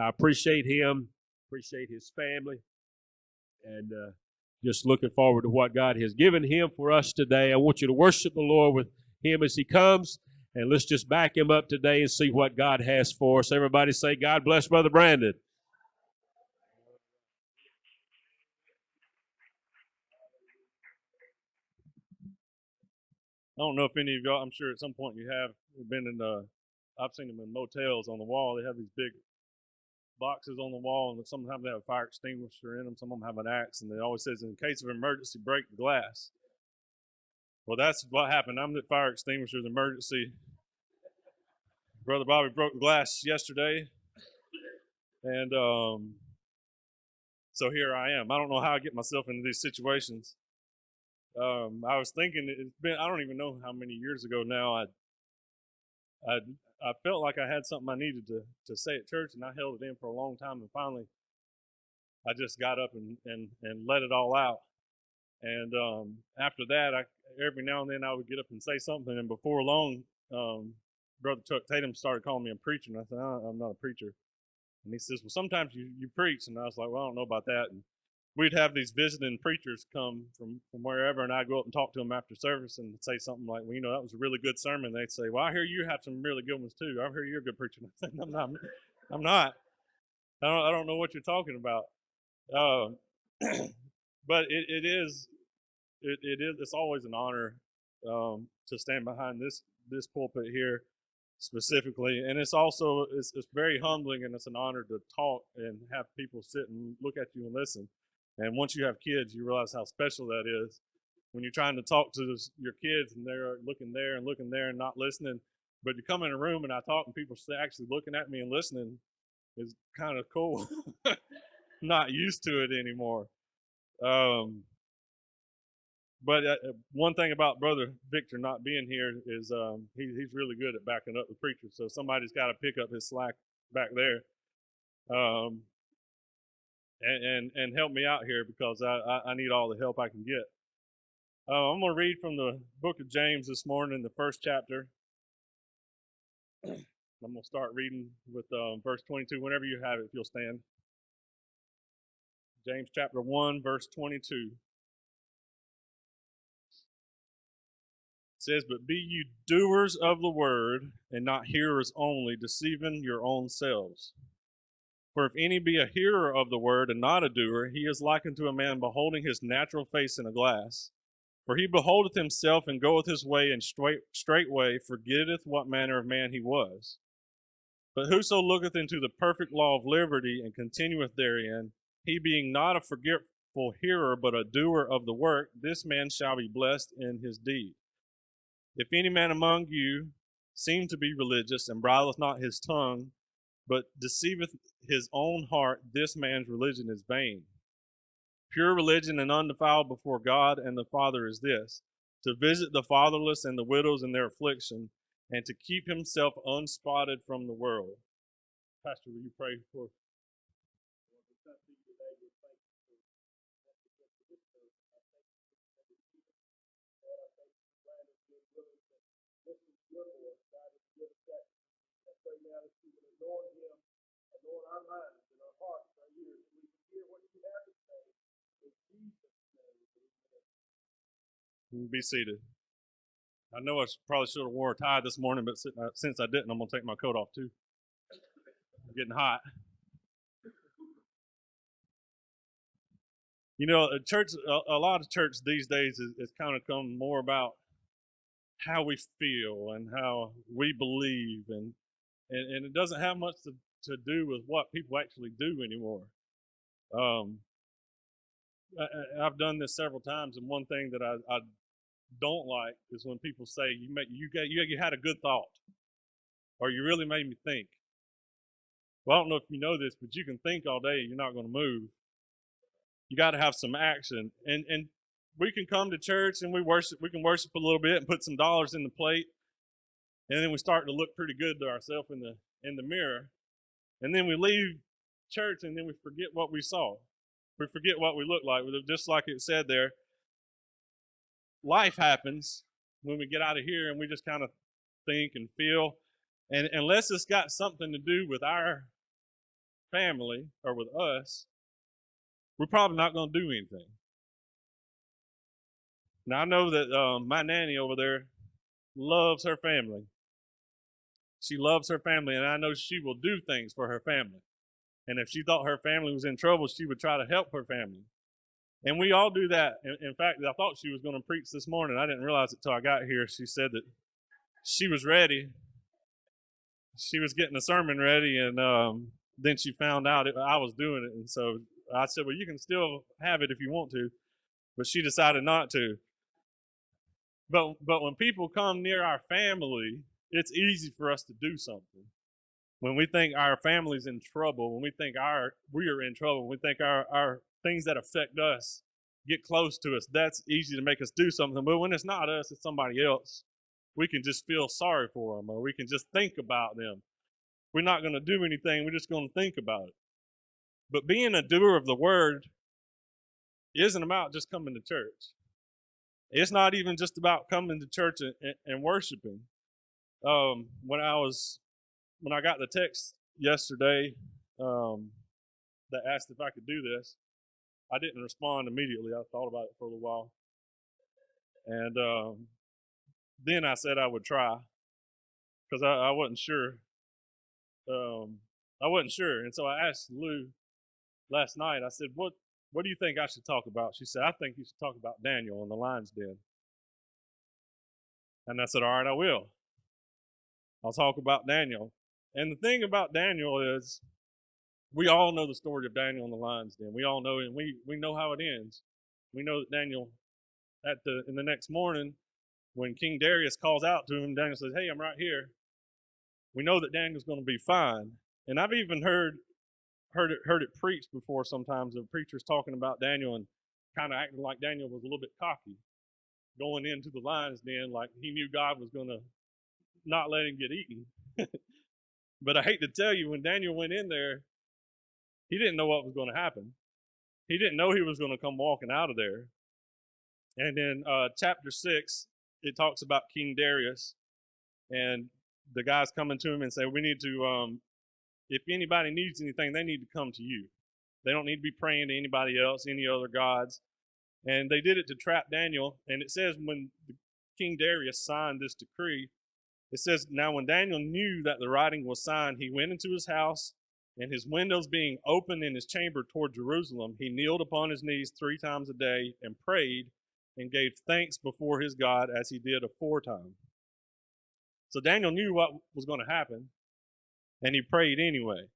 I appreciate him, appreciate his family, and just looking forward to what God has given him for us today. I want you to worship the Lord with him as he comes, and let's just back him up today and see what God has for us. Everybody say, God bless Brother Brandon. I don't know if any of y'all, I'm sure at some point you have been in I've seen them in motels on the wall. They have these big boxes on the wall, and sometimes they have a fire extinguisher in them. Some of them have an axe, and it always says, in case of emergency, break the glass. Well, that's what happened. I'm the fire extinguisher's emergency. Brother Bobby broke the glass yesterday, and so here I am. I don't know how I get myself into these situations. I was thinking it's been, I don't even know how many years ago now, I, I felt like I had something I needed to say at church, and I held it in for a long time, and finally I just got up and let it all out. And after that, every now and then I would get up and say something, and before long, Brother Chuck Tatum started calling me a preacher, and I said, I'm not a preacher. And he says, well, sometimes you preach. And I was like, well, I don't know about that. And we'd have these visiting preachers come from wherever, and I'd go up and talk to them after service and say something like, well, that was a really good sermon. They'd say, well, I hear you have some really good ones too. I hear you're a good preacher. I said, I'm not. I don't know what you're talking about. Uh, but it's always an honor to stand behind this pulpit here specifically, and it's very humbling, and it's an honor to talk and have people sit and look at you and listen. And once you have kids, you realize how special that is when you're trying to talk to your kids and they're looking there and not listening. But you come in a room and I talk and people actually looking at me and listening is kind of cool. Not used to it anymore. Um, but one thing about Brother Victor not being here is he's really good at backing up the preacher. So somebody's got to pick up his slack back there, um, and help me out here because I need all the help I can get. I'm going to read from the book of James this morning, the first chapter. I'm going to start reading with verse 22. Whenever you have it, if you'll stand. James chapter 1, verse 22. It says, but be you doers of the word, and not hearers only, deceiving your own selves. For if any be a hearer of the word and not a doer, he is likened to a man beholding his natural face in a glass. For he beholdeth himself and goeth his way, and straightway forgetteth what manner of man he was. But whoso looketh into the perfect law of liberty and continueth therein, he being not a forgetful hearer, but a doer of the work, this man shall be blessed in his deed. If any man among you seem to be religious, and bridleth not his tongue, but deceiveth his own heart, this man's religion is vain. Pure religion and undefiled before God and the Father is this, to visit the fatherless and the widows in their affliction, and to keep himself unspotted from the world. Pastor, will you pray for our minds and our hearts, our ears, and we can hear what you have to say. In Jesus' name. Be seated. I know I probably should have worn a tie this morning, but since I didn't, I'm going to take my coat off too. I'm getting hot. A lot of church these days is kind of come more about how we feel and how we believe, and it doesn't have much to do with what people actually do anymore. I've done this several times, and one thing that I don't like is when people say you had a good thought, or you really made me think. Well, I don't know if you know this, but you can think all day, you're not going to move. You got to have some action, and we can come to church and we can worship a little bit and put some dollars in the plate, and then we start to look pretty good to ourselves in the mirror, and then we leave church and then we forget what we saw. We forget what we look like. Just like it said there, life happens when we get out of here, and we just kind of think and feel, and unless it's got something to do with our family or with us, we're probably not going to do anything. Now, I know that my nanny over there loves her family. She loves her family, and I know she will do things for her family. And if she thought her family was in trouble, she would try to help her family. And we all do that. In fact, I thought she was going to preach this morning. I didn't realize it till I got here. She said that she was ready. She was getting a sermon ready, and then she found out I was doing it. And so I said, well, you can still have it if you want to. But she decided not to. But when people come near our family, it's easy for us to do something. When we think our family's in trouble, when we think we are in trouble, when we think our things that affect us get close to us, that's easy to make us do something. But when it's not us, it's somebody else, we can just feel sorry for them, or we can just think about them. We're not going to do anything. We're just going to think about it. But being a doer of the word isn't about just coming to church. It's not even just about coming to church and worshiping. When I got the text yesterday that asked if I could do this, I didn't respond immediately. I thought about it for a little while, and then I said I would try because I wasn't sure. I wasn't sure, and so I asked Lou last night. I said, "What do you think I should talk about?" She said, "I think you should talk about Daniel in the lion's den." And I said, "All right, I will. I'll talk about Daniel." And the thing about Daniel is, we all know the story of Daniel in the lion's den. We all know it, and we know how it ends. We know that Daniel, in the next morning, when King Darius calls out to him, Daniel says, "Hey, I'm right here." We know that Daniel's going to be fine. And I've even heard it preached before sometimes of preachers talking about Daniel and kind of acting like Daniel was a little bit cocky, going into the lion's den like he knew God was going to not let him get eaten. But I hate to tell you, when Daniel went in there, he didn't know what was going to happen. He didn't know he was going to come walking out of there. And in chapter 6, it talks about King Darius, and the guys coming to him and say, "We need to, if anybody needs anything, they need to come to you. They don't need to be praying to anybody else, any other gods." And they did it to trap Daniel. And it says when King Darius signed this decree, it says, "Now when Daniel knew that the writing was signed, he went into his house, and his windows being open in his chamber toward Jerusalem, he kneeled upon his knees 3 times a day and prayed and gave thanks before his God as he did aforetime." So Daniel knew what was going to happen, and he prayed anyway.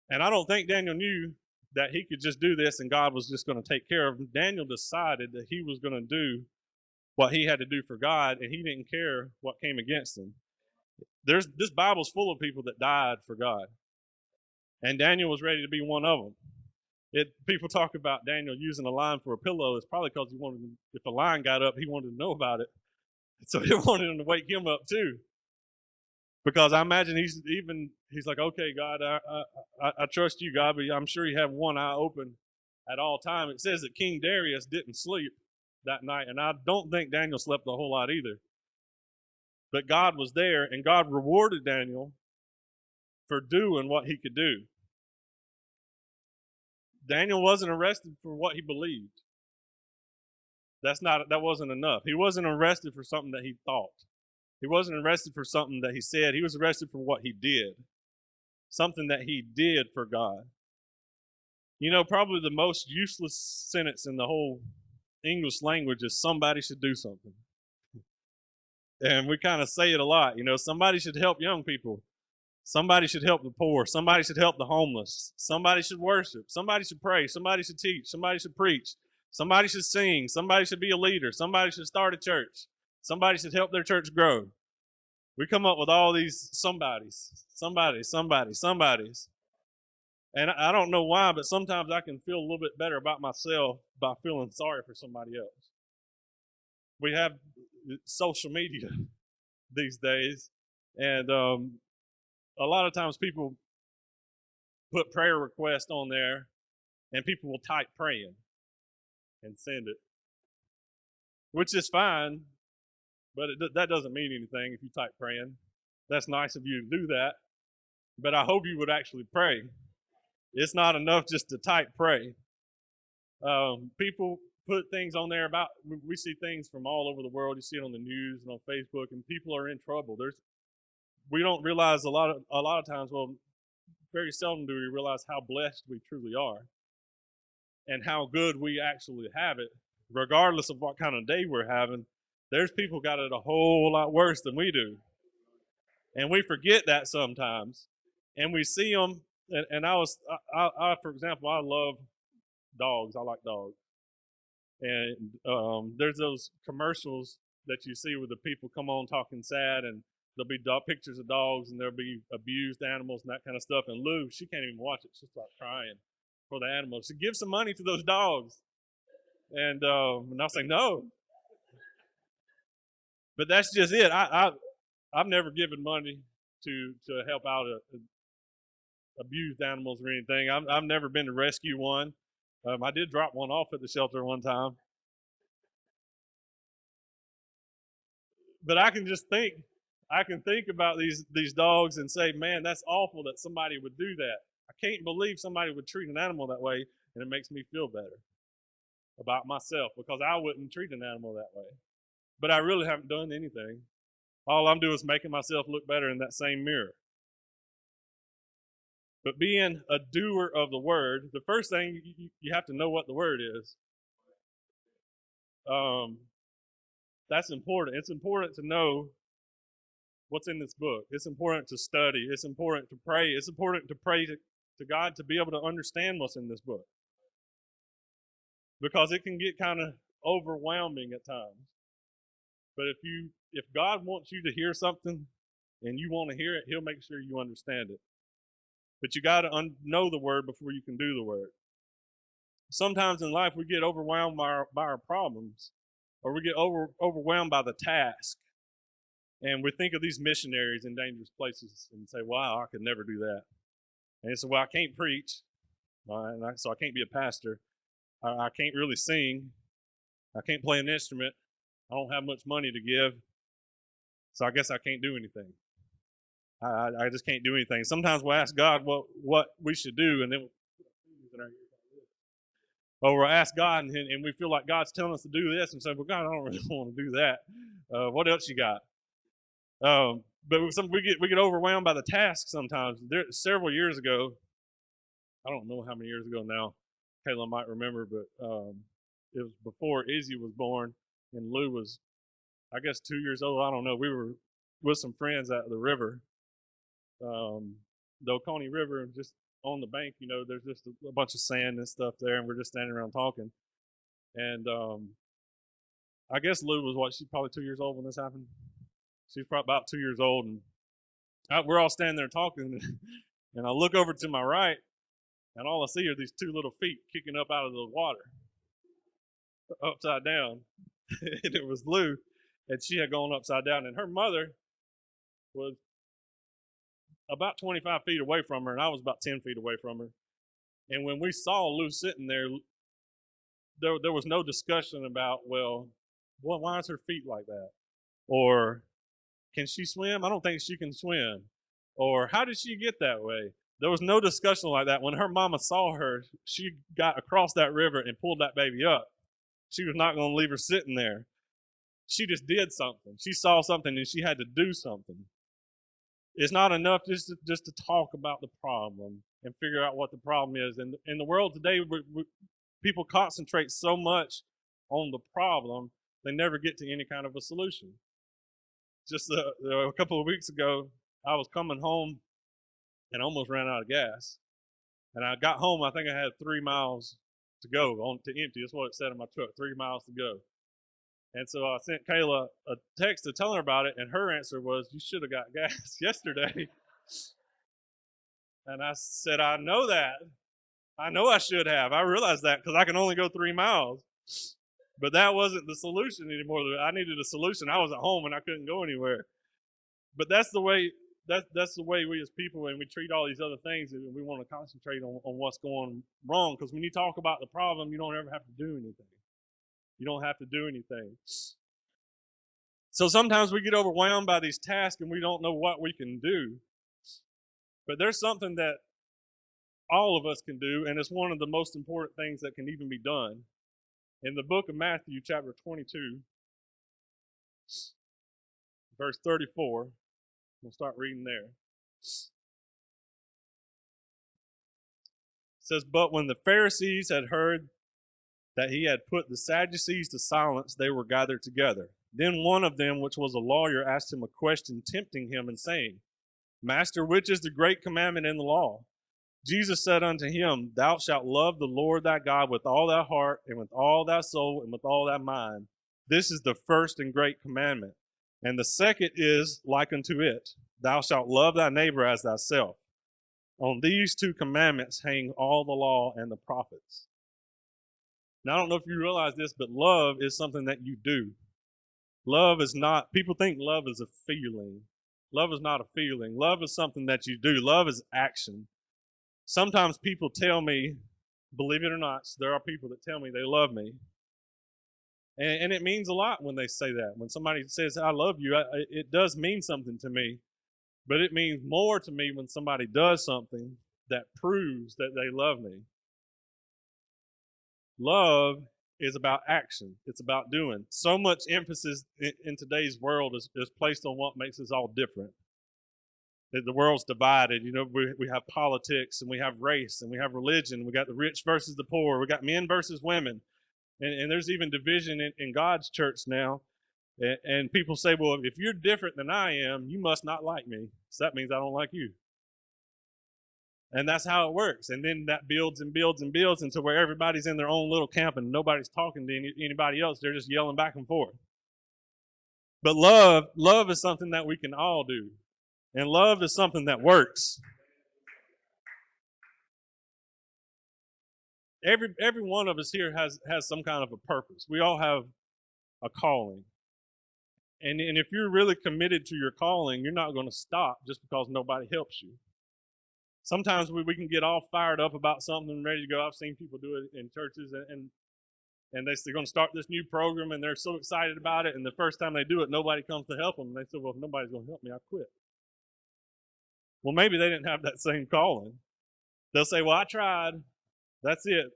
And I don't think Daniel knew that he could just do this and God was just going to take care of him. Daniel decided that he was going to do what he had to do for God, and he didn't care what came against him. This Bible's full of people that died for God, and Daniel was ready to be one of them. People talk about Daniel using a lion for a pillow. It's probably because he wanted, if a lion got up, he wanted to know about it, so he wanted him to wake him up too. Because I imagine he's like, "Okay, God, I trust you, God, but I'm sure you have one eye open at all time." It says that King Darius didn't sleep that night, and I don't think Daniel slept a whole lot either. But God was there, and God rewarded Daniel for doing what he could do. Daniel wasn't arrested for what he believed. That wasn't enough. He wasn't arrested for something that he thought. He wasn't arrested for something that he said. He was arrested for what he did. Something that he did for God. You know, probably the most useless sentence in the whole English language is "somebody should do something." And we kind of say it a lot, somebody should help young people. Somebody should help the poor. Somebody should help the homeless. Somebody should worship. Somebody should pray. Somebody should teach. Somebody should preach. Somebody should sing. Somebody should be a leader. Somebody should start a church. Somebody should help their church grow. We come up with all these somebodies. Somebodies. And I don't know why, but sometimes I can feel a little bit better about myself by feeling sorry for somebody else. We have social media these days, and a lot of times people put prayer requests on there, and people will type "praying" and send it, which is fine, but that doesn't mean anything if you type "praying." That's nice of you to do that, but I hope you would actually pray. It's not enough just to type pray. People put things on there about, we see things from all over the world. You see it on the news and on Facebook, and people are in trouble. We don't realize a lot of times, well, very seldom do we realize how blessed we truly are and how good we actually have it, regardless of what kind of day we're having. There's people got it a whole lot worse than we do, and we forget that sometimes. And we see them, and for example, I love dogs. I like dogs, and there's those commercials that you see where the people come on talking sad, and there'll be pictures of dogs, and there'll be abused animals and that kind of stuff. And Lou, she can't even watch it; she'll start crying for the animals. She give some money to those dogs, and I'll say no, but that's just it. I've never given money to help out abused animals or anything. I've never been to rescue one. I did drop one off at the shelter one time, but I can think about these dogs and say, man, that's awful that somebody would do that. I can't believe somebody would treat an animal that way, and it makes me feel better about myself because I wouldn't treat an animal that way. But I really haven't done anything. All I'm doing is making myself look better in that same mirror. But being a doer of the word, the first thing you have to know what the word is. Um, that's important. It's important to know what's in this book. It's important to study. It's important to pray. It's important to pray to God to be able to understand what's in this book because it can get kind of overwhelming at times. But if God wants you to hear something and you want to hear it, He'll make sure you understand it. But you got to know the word before you can do the word. Sometimes in life we get overwhelmed by our problems, or we get overwhelmed by the task. And we think of these missionaries in dangerous places and say, wow, I could never do that. And they say, well, I can't preach, so I can't be a pastor. I can't really sing. I can't play an instrument. I don't have much money to give. So I guess I can't do anything. I just can't do anything. Sometimes we'll ask God what we should do, and then we'll ask God, and we feel like God's telling us to do this, and say, well, God, I don't really want to do that. What else you got? But we get overwhelmed by the task sometimes. Several years ago, I don't know how many years ago now, Kayla might remember, but it was before Izzy was born, and Lou was, I guess, 2 years old. I don't know. We were with some friends at the river, the Oconee River, just on the bank. There's just a bunch of sand and stuff there, and we're just standing around talking. And I guess Lou was she's probably 2 years old when this happened. She's probably about 2 years old, and we're all standing there talking, and I look over to my right, and all I see are these two little feet kicking up out of the water, upside down. And it was Lou, and she had gone upside down, and her mother was about 25 feet away from her, and I was about 10 feet away from her. And when we saw Lou sitting there was no discussion about, well, why is her feet like that? Or can she swim? I don't think she can swim. Or how did she get that way? There was no discussion like that. When her mama saw her, she got across that river and pulled that baby up. She was not going to leave her sitting there. She just did something. She saw something and she had to do something. It's not enough just to talk about the problem and figure out what the problem is. And in the world today, people concentrate so much on the problem, they never get to any kind of a solution. Just a couple of weeks ago, I was coming home and almost ran out of gas. And I got home, I think I had 3 miles to go to empty. That's what it said in my truck, 3 miles to go. And so I sent Kayla a text to tell her about it, and her answer was, you should have got gas yesterday. And I said, I know that. I know I should have. I realized that because I can only go 3 miles. But that wasn't the solution anymore. I needed a solution. I was at home and I couldn't go anywhere. But that's the way we as people, and we treat all these other things, and we want to concentrate on what's going wrong. Because when you talk about the problem, you don't ever have to do anything. You don't have to do anything. So sometimes we get overwhelmed by these tasks and we don't know what we can do. But there's something that all of us can do, and it's one of the most important things that can even be done. In the book of Matthew, chapter 22, verse 34, we'll start reading there. It says, "But when the Pharisees had heard that he had put the Sadducees to silence, they were gathered together. Then one of them, which was a lawyer, asked him a question, tempting him and saying, Master, which is the great commandment in the law? Jesus said unto him, Thou shalt love the Lord thy God with all thy heart, and with all thy soul, and with all thy mind. This is the first and great commandment. And the second is like unto it, Thou shalt love thy neighbor as thyself. On these two commandments hang all the law and the prophets." Now, I don't know if you realize this, but love is something that you do. Love is not, people think love is a feeling. Love is not a feeling. Love is something that you do. Love is action. Sometimes people tell me, believe it or not, there are people that tell me they love me. And it means a lot when they say that. When somebody says, I love you, it does mean something to me. But it means more to me when somebody does something that proves that they love me. Love is about action. It's about doing. So much emphasis in today's world is placed on what makes us all different. The world's divided. You know, we have politics, and we have race, and we have religion. We got the rich versus the poor. We got men versus women. And there's even division in God's church now. And people say, well, if you're different than I am, you must not like me. So that means I don't like you. And that's how it works. And then that builds and builds and builds into where everybody's in their own little camp and nobody's talking to anybody else. They're just yelling back and forth. But love is something that we can all do. And love is something that works. Every one of us here has some kind of a purpose. We all have a calling. And if you're really committed to your calling, you're not going to stop just because nobody helps you. Sometimes we can get all fired up about something and ready to go. I've seen people do it in churches, and they're going to start this new program, and they're so excited about it. And the first time they do it, nobody comes to help them. And they say, well, if nobody's going to help me, I'll quit. Well, maybe they didn't have that same calling. They'll say, well, I tried. That's it.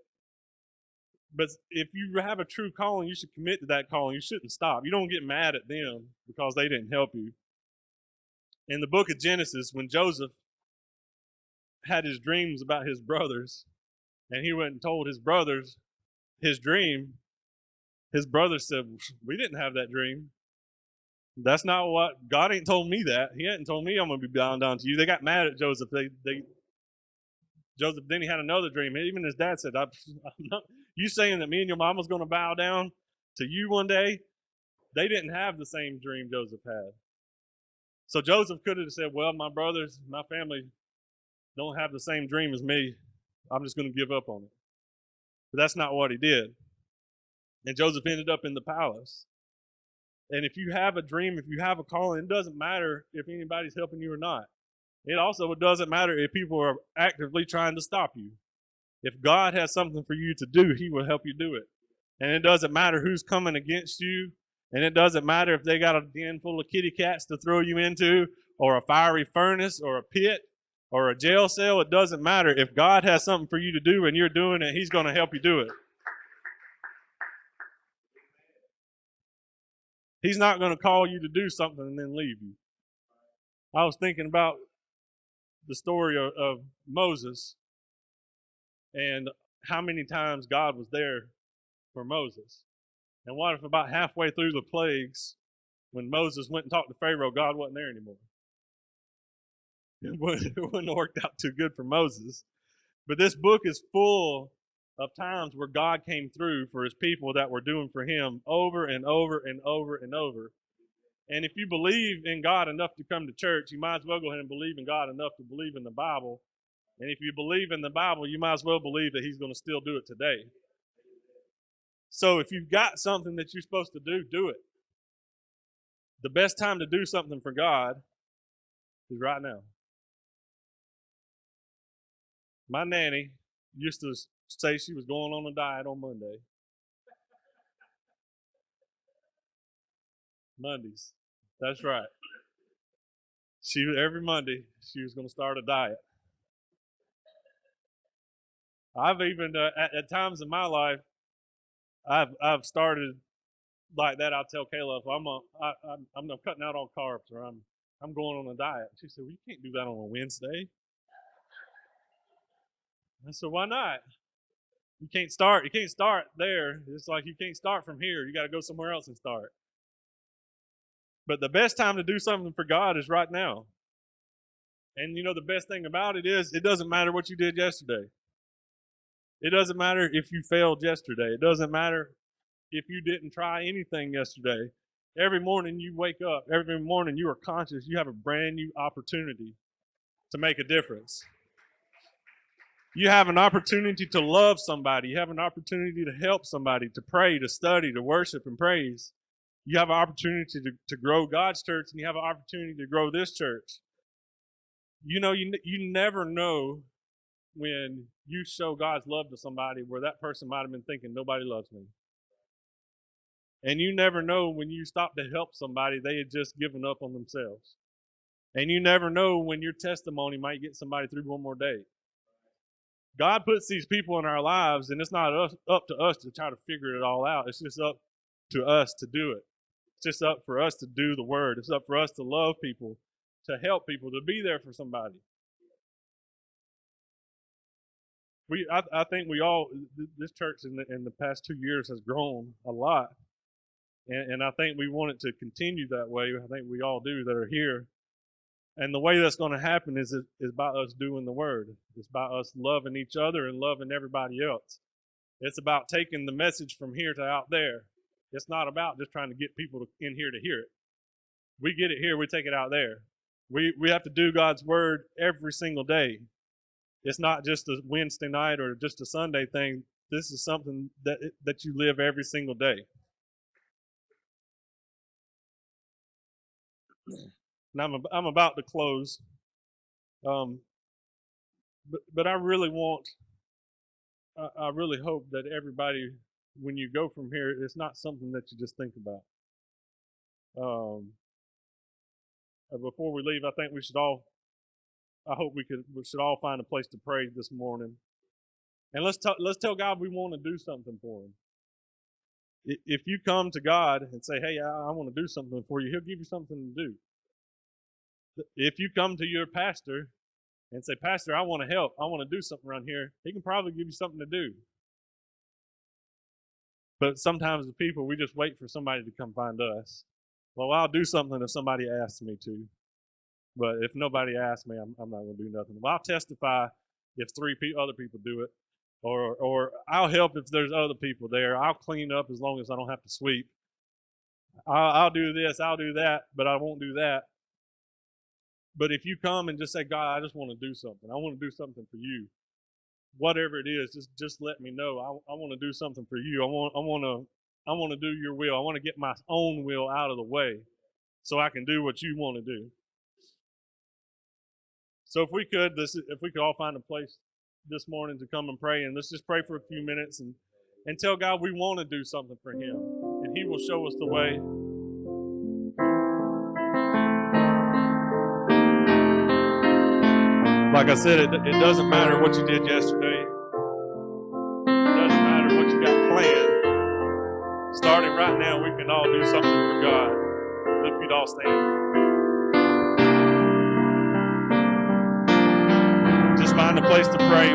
But if you have a true calling, you should commit to that calling. You shouldn't stop. You don't get mad at them because they didn't help you. In the book of Genesis, when Joseph had his dreams about his brothers, and he went and told his brothers his dream, his brothers said, we didn't have that dream. That's not what, God ain't told me that. He hadn't told me I'm going to be bound down to you. They got mad at Joseph. Joseph, then he had another dream. Even his dad said, I'm not, you saying that me and your mama's going to bow down to you one day? They didn't have the same dream Joseph had. So Joseph could have said, well, my brothers, my family don't have the same dream as me. I'm just going to give up on it. But that's not what he did. And Joseph ended up in the palace. And if you have a dream, if you have a calling, it doesn't matter if anybody's helping you or not. It also doesn't matter if people are actively trying to stop you. If God has something for you to do, he will help you do it. And it doesn't matter who's coming against you. And it doesn't matter if they got a den full of kitty cats to throw you into, or a fiery furnace, or a pit, or a jail cell. It doesn't matter. If God has something for you to do and you're doing it, he's going to help you do it. He's not going to call you to do something and then leave you. I was thinking about the story of Moses and how many times God was there for Moses. And what if about halfway through the plagues, when Moses went and talked to Pharaoh, God wasn't there anymore? It wouldn't have worked out too good for Moses. But this book is full of times where God came through for his people that were doing for him over and over and over and over. And if you believe in God enough to come to church, you might as well go ahead and believe in God enough to believe in the Bible. And if you believe in the Bible, you might as well believe that he's going to still do it today. So if you've got something that you're supposed to do, do it. The best time to do something for God is right now. My nanny used to say she was going on a diet on Mondays. That's right. Every Monday she was going to start a diet. I've even at times in my life, I've started like that. I'll tell Kayla if I'm cutting out all carbs or I'm going on a diet. She said, "Well, you can't do that on a Wednesday." I said, "Why not? You can't start. You can't start there. It's like you can't start from here. You got to go somewhere else and start." But the best time to do something for God is right now. And the best thing about it is it doesn't matter what you did yesterday. It doesn't matter if you failed yesterday. It doesn't matter if you didn't try anything yesterday. Every morning you wake up, every morning you are conscious, you have a brand new opportunity to make a difference. You have an opportunity to love somebody. You have an opportunity to help somebody, to pray, to study, to worship and praise. You have an opportunity to grow God's church, and you have an opportunity to grow this church. You never know when you show God's love to somebody where that person might have been thinking, nobody loves me. And you never know when you stop to help somebody, they had just given up on themselves. And you never know when your testimony might get somebody through one more day. God puts these people in our lives, and it's not up to us to try to figure it all out. It's just up to us to do it. It's just up for us to do the word. It's up for us to love people, to help people, to be there for somebody. I think this church in the past 2 years has grown a lot. And I think we want it to continue that way. I think we all do that are here. And the way that's going to happen is by us doing the word. It's by us loving each other and loving everybody else. It's about taking the message from here to out there. It's not about just trying to get people in here to hear it. We get it here, we take it out there. We have to do God's word every single day. It's not just a Wednesday night or just a Sunday thing. This is something that you live every single day. And I'm about to close, but I really I really hope that everybody, when you go from here, it's not something that you just think about. Before we leave, I think we should all find a place to pray this morning, and let's tell God we want to do something for Him. If you come to God and say, "Hey, I want to do something for you," He'll give you something to do. If you come to your pastor and say, "Pastor, I want to help. I want to do something around here," he can probably give you something to do. But sometimes the people, we just wait for somebody to come find us. Well, I'll do something if somebody asks me to. But if nobody asks me, I'm not going to do nothing. Well, I'll testify if other people do it. Or I'll help if there's other people there. I'll clean up as long as I don't have to sweep. I'll do this, I'll do that, but I won't do that. But if you come and just say, "God, I just want to do something. I want to do something for you." Whatever it is, just let me know. I want to do something for you. I want to do your will. I want to get my own will out of the way so I can do what you want to do. So if we could all find a place this morning to come and pray, and let's just pray for a few minutes and tell God we want to do something for Him, and He will show us the way. Like I said, it doesn't matter what you did yesterday. It doesn't matter what you got planned. Starting right now, we can all do something for God. If you'd all stand. Just find a place to pray.